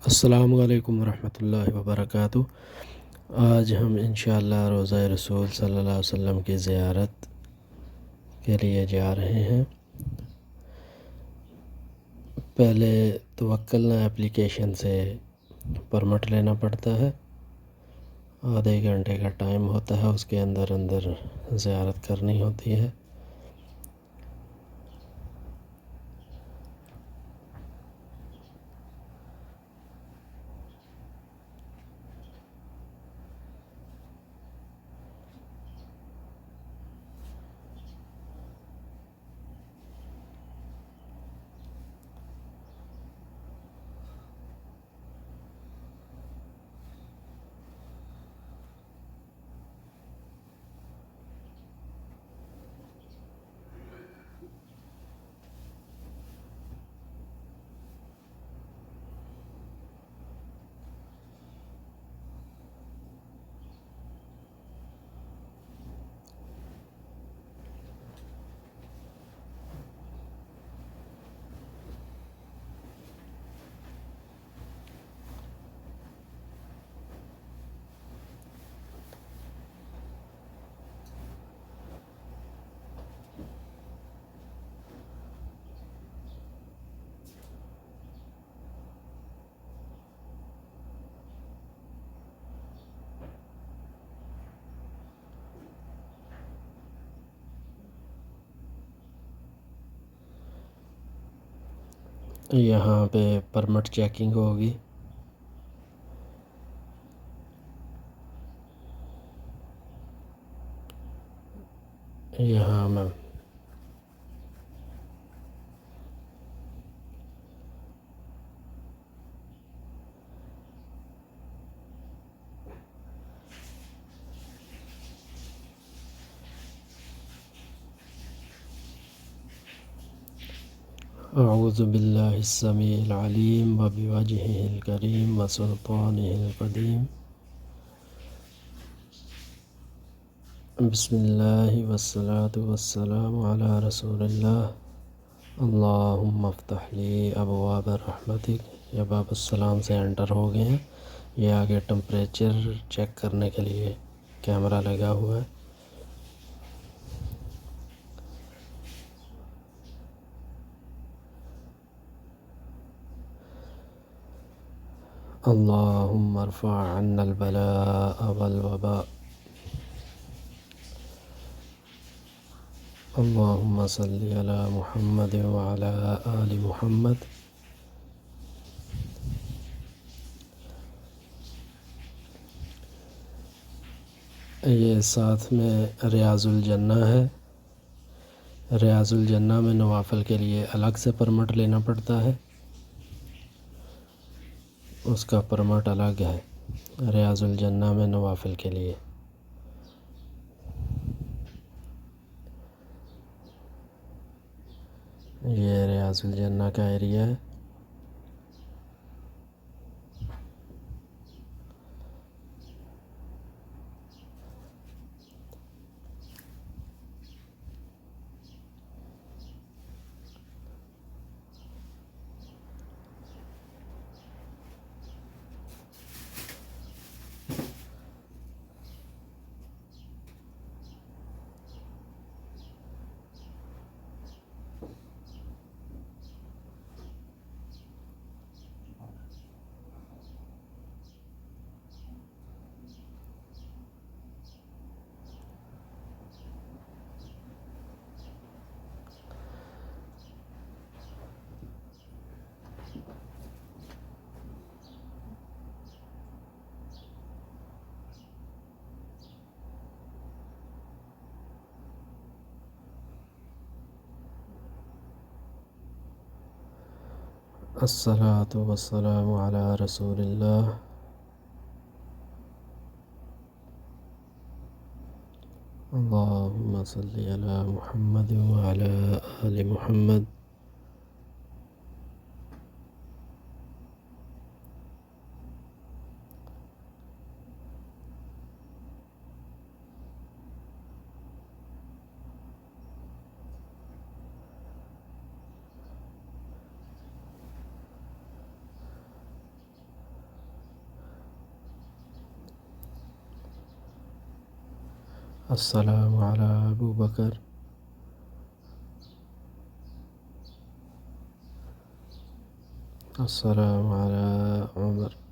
अस्सलामु अलैकुम वरहमतुल्लाहि वबरकातुह। आज हम इंशाअल्लाह रोज़ा रसूल सल्लल्लाहु अलैहि वसल्लम की ज़ियारत के लिए जा रहे हैं। पहले तवक्कल एप्लीकेशन से परमिट लेना पड़ता है। आधे घंटे का टाइम होता है, उसके अंदर अंदर ज़ियारत करनी होती है। यहाँ पे परमिट चेकिंग होगी। यहाँ मैं अऊज़ु बिल्लाहिस समीइल अलीम व बिवजहिल करीम व सुल्तानिहिल क़दीम। बिस्मिल्लाहि वस्सलातु वस्सलामु अला रसूलिल्लाह। अल्लाहुम्मा अफ़्तह ली अबवाब रहमतिक। ये बाब सलाम से एंटर हो गए हैं। ये आगे टेम्परेचर चेक करने के लिए कैमरा लगा हुआ है। अल्लाहुम्मा अर्फ़अ अन्नल बलाअ वल वबा। अल्लाहुम्मा सल्लि अला मुहम्मद व अला आलि मुहम्मद। ये साथ में रियाज़ुल जन्ना है। रियाज़ुल जन्ना में नवाफ़िल के लिए अलग से परमिट लेना पड़ता है, उसका परमिट अलग है रियाज़ुल जन्ना में नवाफ़िल के लिए। ये रियाज़ुल जन्ना का एरिया है। अस्सलातु वस्सलामु अला रसूलिल्लाह। अल्लाहुम्मा सल्लि अला मुहम्मद व अला आलि मुहम्मद। السلام علی ابو بکر، السلام علی عمر.